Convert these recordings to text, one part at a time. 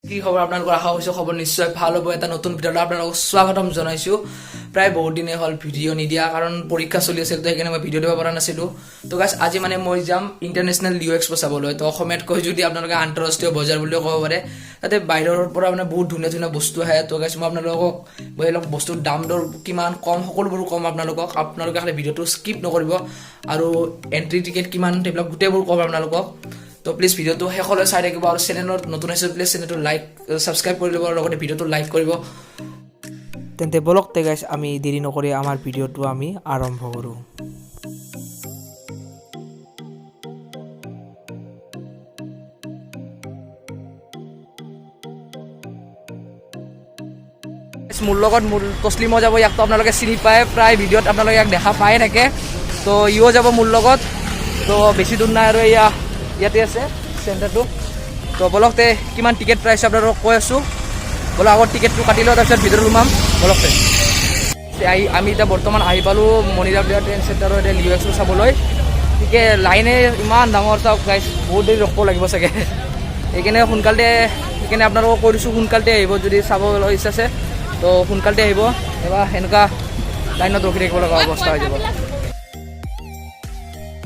কি খবৰ আপোনালোকৰ আশা কৰিছো খবৰ নিশ্চয় ভাল হ'ব। এটা নতুন ভিডিঅ'ত আপোনালোকক স্বাগতম জনাইছো। প্ৰায় বহুত দিনে হ'ল ভিডিঅ' নিদিয়া, কাৰণ পৰীক্ষা চলি আছিল, তো সেইকাৰণে মই ভিডিঅ' দিব পৰা নাছিলোঁ। তো গাইছ আজি মানে মই যাম ইণ্টাৰনেশ্যনেল লিঅ' এক্সপ' চাবলৈ। তো অসমীয়াত কৈ যদি আপোনালোকে আন্তঃৰাষ্ট্ৰীয় বজাৰ বুলিও ক'ব পাৰে। তাতে বাহিৰৰ পৰা মানে বহুত ধুনীয়া ধুনীয়া বস্তু আহে। তো গাইছ মই আপোনালোকক এইবিলাক বস্তুৰ দাম দৰ কিমান কম সকলোবোৰ কম আপোনালোকে খালি ভিডিঅ'টো স্কিপ নকৰিব, আৰু এণ্ট্ৰি টিকেট কিমান সেইবিলাক গোটেইবোৰ কম আপোনালোকক। তো প্লিজ ভিডিঅ'টো শেষলৈ চাই থাকিব, আৰু চেনেলত নতুন আহিছে প্লিজ চেনেলটো ছাবস্ক্ৰাইব কৰি ল'ব, আৰু লগতে ভিডিঅ'টো লাইক কৰিব। তেন্তে বলক গাইছ আমি দেৰি নকৰি আমাৰ ভিডিঅ'টো আমি আৰম্ভ কৰোঁ। মোৰ লগত মোৰ তছলিমো যাব, ইয়াকতো আপোনালোকে চিনি পায়, প্ৰায় ভিডিঅ'ত আপোনালোকে ইয়াক দেখা পায়ে থাকে। তো ইও যাব মোৰ লগত। তো বেছি দূৰ নাই, আৰু ইয়াতে আছে চেণ্টাৰটো। তো বলক কিমান টিকেট প্ৰাইচ আপোনালোকক কৈ আছোঁ। বলক আগত টিকেটটো কাটি লওঁ, তাৰপিছত ভিতৰত সোমাম। বলক আমি এতিয়া বৰ্তমান আহি পালোঁ মণিৰাম ট্ৰেইন চেণ্টাৰৰ লিঅ' এক্সপ' চাবলৈ। গতিকে লাইনে ইমান ডাঙৰ, চাওক গাইছ বহুত দেৰি ৰখিব লাগিব চাগে। সেইকাৰণে আপোনালোকক কৈ দিছোঁ সোনকালতে আহিব, যদি চাবলৈ ইচ্ছা আছে তো সোনকালতে আহিব। এবাৰ সেনেকুৱা লাইনত ৰখি থাকিব লগা অৱস্থা হৈ যাব।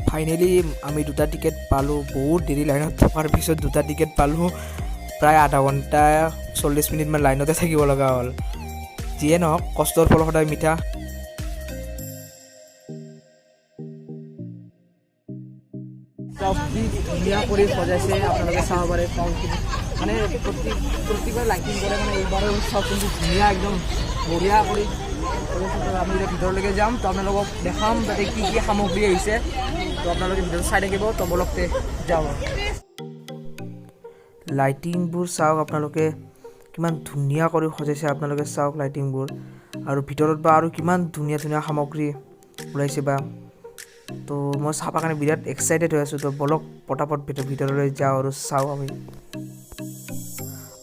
ফাইনেলি আমি দুটা টিকেট পালোঁ। বহুত দেৰি লাইনত থকাৰ পিছত দুটা টিকেট পালোঁ। প্ৰায় আধা ঘণ্টা 40 মিনিটমান লাইনতে থাকিব লগা হ'ল। যিয়ে নহওক কষ্টৰ ফল সদায় মিঠা। ধুনীয়া কৰি সজাইছে, আপোনালোকে চাব পাৰে। মানে প্ৰতিবাৰ লাইটিং কৰে, মানে এইবাৰো চব কিন্তু ধুনীয়া একদম বঢ়িয়া কৰি। আমি এতিয়া ভিতৰলৈকে যাম, তো আপোনালোকক দেখাম তাতে কি কি সামগ্ৰী আহিছে। তো আপোনালোকে ভিডিঅ'টো চাই থাকিব। তো বলকতে যাওঁ। লাইটিংবোৰ চাওক আপোনালোকে, কিমান ধুনীয়া কৰি সজাইছে। আপোনালোকে চাওক লাইটিংবোৰ, আৰু ভিতৰত বা আৰু কিমান ধুনীয়া ধুনীয়া সামগ্ৰী ওলাইছে বা। তো মই চাবৰ কাৰণে বিৰাট এক্সাইটেড হৈ আছোঁ। তো বলক পটাপট ভিতৰলৈ যাওঁ আৰু চাওঁ আমি।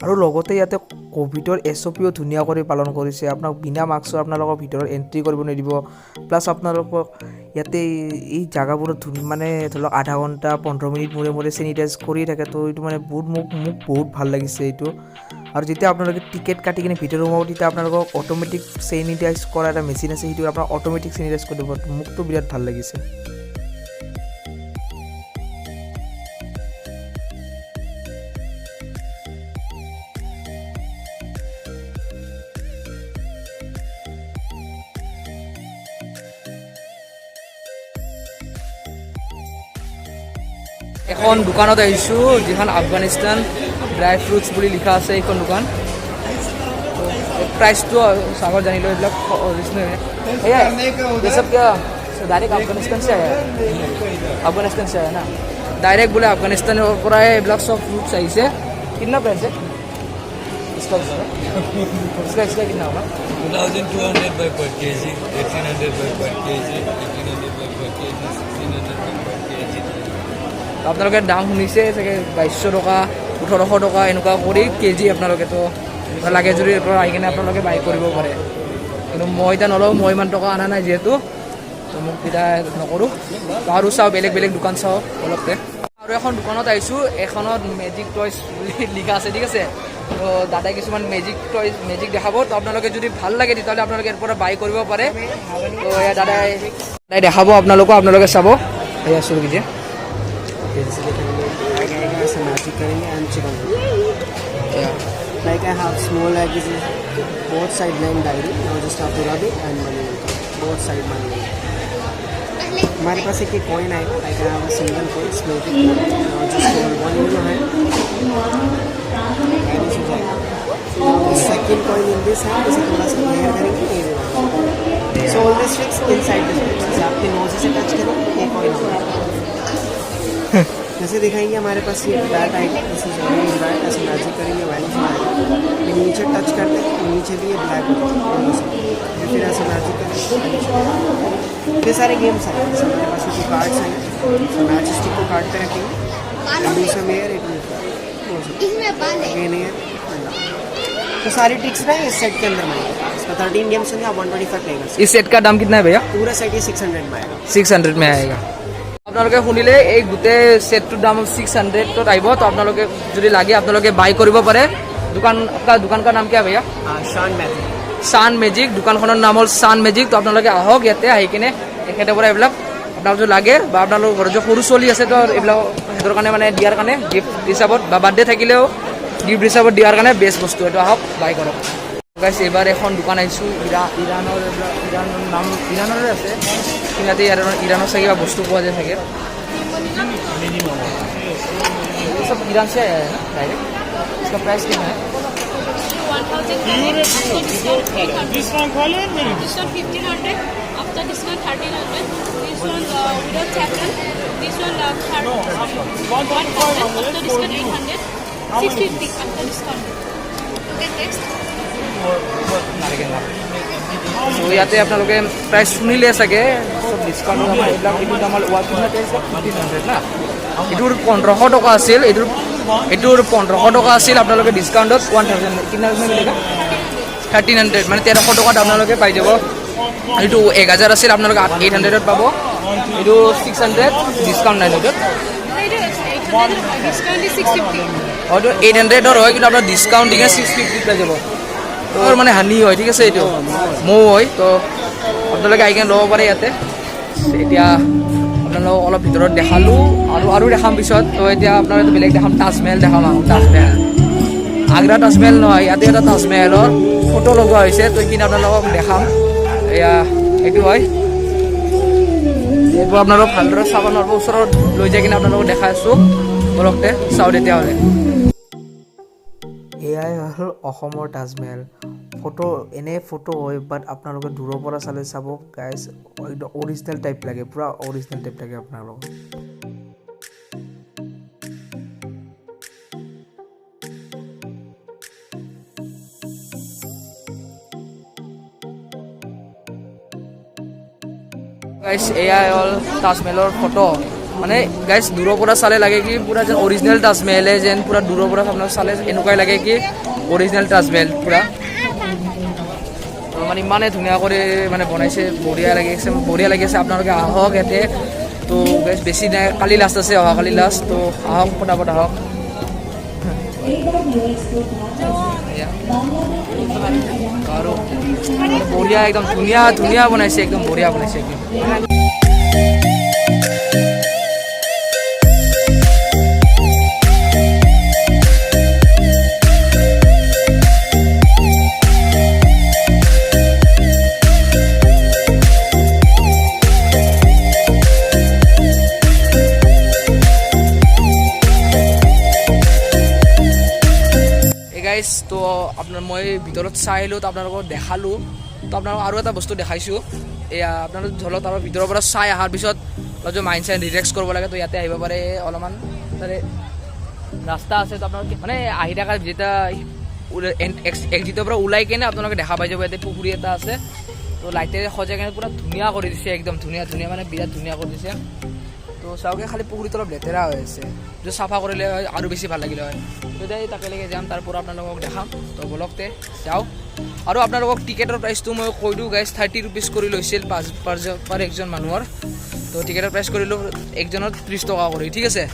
আৰু লগতে ইয়াতে ক'ভিডৰ SOPও ধুনীয়া কৰি পালন কৰিছে। আপোনাক বিনা মাস্কৰ আপোনালোকক ভিতৰত এণ্ট্ৰি কৰিব নিদিব। প্লাছ আপোনালোকক ইয়াতে এই জেগাবোৰত মানে ধৰি লওক আধা ঘণ্টা 15 মিনিট মূৰে মূৰে চেনিটাইজ কৰিয়ে থাকে। তো এইটো মানে মোক বহুত ভাল লাগিছে এইটো। আৰু যেতিয়া আপোনালোকে টিকেট কাটি কিনে ভিতৰত সোমাব, তেতিয়া আপোনালোকক অট'মেটিক চেনিটাইজ কৰা এটা মেচিন আছে, সেইটো আপোনাক অট'মেটিক চেনিটাইজ কৰি দিব। মোকতো বিৰাট ভাল লাগিছে। এখন দোকানত আহিছোঁ, যিখন আফগানিস্তান ড্ৰাই ফ্ৰুটছ বুলি লিখা আছে। এইখন দোকান প্ৰাইচটো চাগৰ জানিলোঁ, এইবিলাক অৰিজিনেল ये सब क्या डायरेक्ट अफगानिस्तान से आया है? अफगानिस्तान से आया ना, डायरेक्ट बोले अफगानिस्तान পৰা এইবিলাক सब फ्रूट्स আহিছে। कितना प्राइस है इसका कितना होगा? 2200 per kg, 1800 per kg, 1800 per kg, 1600 per kg। আপোনালোকে দাম শুনিছে চাগে, 2200 টকা 1800 টকা এনেকুৱা কৰি কেজি। আপোনালোকে তো লাগে যদি আহি কিনে আপোনালোকে বাই কৰিব পাৰে, কিন্তু মই এতিয়া নলওঁ, মই ইমান টকা অনা নাই যিহেতু। তো মোক এতিয়া নকৰোঁ। আৰু চাওঁ বেলেগ বেলেগ দোকান চাওঁ অলপতে। আৰু এখন দোকানত আহিছোঁ, এখনত মেজিক টয়ছ বুলি লিখা আছে, ঠিক আছে। তো দাদাই কিছুমান মেজিক দেখাব। তো আপোনালোকে যদি ভাল লাগে তেতিয়াহ'লে আপোনালোকে ইয়াৰ পৰা বাই কৰিব পাৰে। তো এয়া দাদাই দেখাব আপোনালোকে চাব। এয়া শুৰু कीजिए। magic करेंगे and chicken like I have small like this is both side line diary. Now just have to rub it and money will come both side money will come. हमारे पास एक coin है, like I have a single coin smooth it. Now just hold 1 euro है, second coin in this hand, इसे थोड़ा सा layer करेंगे ये वाला। So all this tricks inside this box, आपके nose से टच करेंगे ये coin होगा। जैसे दिखाएंगे हमारे पास ये बैट आएगा, जैसे ऑरेंज बैट ऐसे मैजिक करेंगे वाइट आएगा। फिर नीचे टच करते हैं, नीचे भी ये ब्लैक होता है, फिर ऐसे मैजिक करेंगे। ये सारे गेम्स हैं, जैसे हमारे पास ये कार्ड्स हैं, मैच स्टिक को कार्ड पे रखेंगे, तो सारी टिक्स ना इस सेट के अंदर मिलेंगे। इसमें 13 गेम्स होंगे, आप 125 प्ले कर सकते। इस सेट का दाम कितना है भैया? पूरा सेट ये 600 में आएगा। 600 में आएगा। আপোনালোকে শুনিলে এই গোটেই সেটটোৰ দাম 600ত আহিব। তো আপোনালোকে যদি লাগে আপোনালোকে বাই কৰিব পাৰে। आपका दुकान का नाम क्या है भैया? शान मैजिक शान মেজিক দোকানখনৰ নাম হ'ল শান মেজিক। তো আপোনালোকে আহক ইয়াতে আহি কিনে এখেতৰ পৰা এইবিলাক আপোনালোক যদি লাগে বা আপোনালোকৰ ঘৰত যে সৰু চলি আছে তো এইবিলাক সিহঁতৰ কাৰণে মানে দিয়াৰ কাৰণে গিফ্ট হিচাপত বা বাৰ্থডে থাকিলেও গিফ্ট হিচাপত দিয়াৰ কাৰণে বেষ্ট বস্তু এইটো আহক বাই কৰক। গাইছ এইবাৰ এখন দোকান আহিছোঁ ইৰাণৰ নাম ইৰাণৰে আছে ইয়াতে ইৰাণৰ চাগে কিবা বস্তু পোৱা যায় থাকে सब ईरान से आया है ना डायरेक्ट। इसका प्राइस कितना है? 1000 This one 1500 after discount 1300. This one without saffron. This one 1000 after discount 800. 650 after discount. Okay, next. তো ইয়াতে আপোনালোকে প্ৰাইচ শুনিলে চাগে চব ডিছকাউণ্ট আমাৰ এইবিলাক এইটো আমাৰ ৱাল কিনাতে 1500 না এইটোৰ 1500 টকা আছিল এইটোৰ 1500 টকা আছিল আপোনালোকে ডিছকাউণ্টত 1000 কিমান মিলেগা 1300 মানে 1300 টকাত আপোনালোকে পাই যাব। এইটো 1000 আছিল আপোনালোকে 800ত পাব। এইটো 600 ডিছকাউণ্ট নাই এইটোত। Discount is 650. হয়তো 800ৰ হয় কিন্তু আপোনাৰ ডিছকাউণ্ট দিকে 650 পাই যাব। তো মানে হানি হয় ঠিক আছে এইটো মৌ হয়। তো আপোনালোকে আহি কিনে ল'ব পাৰে ইয়াতে। এতিয়া আপোনালোকক অলপ ভিতৰত দেখালোঁ আৰু দেখাম পিছত। তো এতিয়া আপোনালোকে বেলেগ দেখাম তাজমহল দেখাম আহোঁ। তাজমহল আগ্ৰা তাজমহল নহয় ইয়াতে এটা তাজমহলৰ ফটো লগোৱা হৈছে। তো এইখিনি আপোনালোকক দেখাম। এয়া এইটো হয় এইবোৰ আপোনালোক ভালদৰে চাব নোৱাৰিব ওচৰত লৈ যাই কিনে আপোনালোকক দেখাইছোঁ বলকতে চাওঁ তেতিয়াহ'লে। এয়াই হ'ল অসমৰ তাজমহল। এনে ফটো হয় বাট আপোনালোকে দূৰৰ পৰা চালে চাব গাইজ একদম অৰিজিনেল টাইপ লাগে পূৰা অৰিজিনেল টাইপ লাগে আপোনালোকক। গাইজ এয়াই হ'ল তাজমহলৰ ফটো। মানে গাইজ দূৰৰ পৰা চালে লাগে কি পূৰা যেন অৰিজিনেল তাজমহলে যেন পূৰা দূৰৰ পৰা আপোনালোকে চালে এনেকুৱাই লাগে কি অৰিজিনেল তাজমহল পূৰা মানে ইমানে ধুনীয়া কৰি মানে বনাইছে বঢ়িয়া লাগিছে আপোনালোকে আহক ইয়াতে। তো গাইজ বেছি নাই কালি লাষ্ট আছে অহাকালি লাষ্ট। তো আহক পটাপট আহক। আৰু বঢ়িয়া একদম ধুনীয়া বনাইছে একদম বঢ়িয়া বনাইছে একদম। তো আপোনাৰ মই ভিতৰত চাই আহিলোঁ তো আপোনালোকক দেখালোঁ। তো আপোনালোকক আৰু এটা বস্তু দেখাইছোঁ। এয়া আপোনালোক ধৰক তাৰ ভিতৰৰ পৰা চাই অহাৰ পিছত অলপ মাইণ্ড চাইণ্ড ৰিলেক্স কৰিব লাগে। তো ইয়াতে আহিব পাৰে অলপমান তাৰে ৰাস্তা আছে। তো আপোনালোকে মানে আহি থকাৰ যেতিয়া এক্সিটৰ পৰা ওলাই কিনে আপোনালোকে দেখা পাই যাব ইয়াতে পুখুৰী এটা আছে। তো লাইটেৰে সজাই কিনে পূৰা ধুনীয়া কৰি দিছে একদম ধুনীয়া মানে বিৰাট ধুনীয়া কৰি দিছে। তো চাওকে খালি পুখুৰীটো অলপ লেতেৰা হৈ আছে যদি চাফা কৰিলে হয় আৰু বেছি ভাল লাগিলে হয়। তো এতিয়া তাকেলৈকে যাম তাৰ পৰা আপোনালোকক দেখাম। তো বলকতে যাওঁ। আৰু আপোনালোকক টিকেটৰ প্ৰাইচটো মই কৈ দিওঁ গাইজ 30 rupees কৰি লৈছিল পাৰ একজন মানুহৰ। তো টিকেটৰ প্ৰাইচ কৰিলোঁ একজনৰ 30 টকা কৰি ঠিক আছে।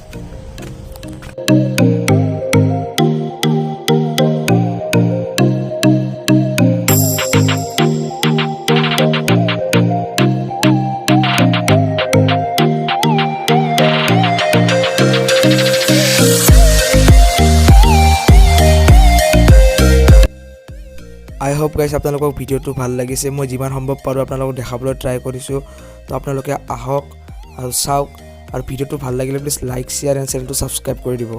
আই হোপ গাইজ আপোনালোকক ভিডিঅ'টো ভাল লাগিছে। মই যিমান সম্ভৱ পাৰোঁ আপোনালোকক দেখাবলৈ ট্ৰাই কৰিছোঁ। তো আপোনালোকে আহক আৰু চাওক আৰু ভিডিঅ'টো ভাল লাগিলে প্লিজ লাইক শ্বেয়াৰ এণ্ড চেনেলটো ছাবস্ক্ৰাইব কৰি দিব।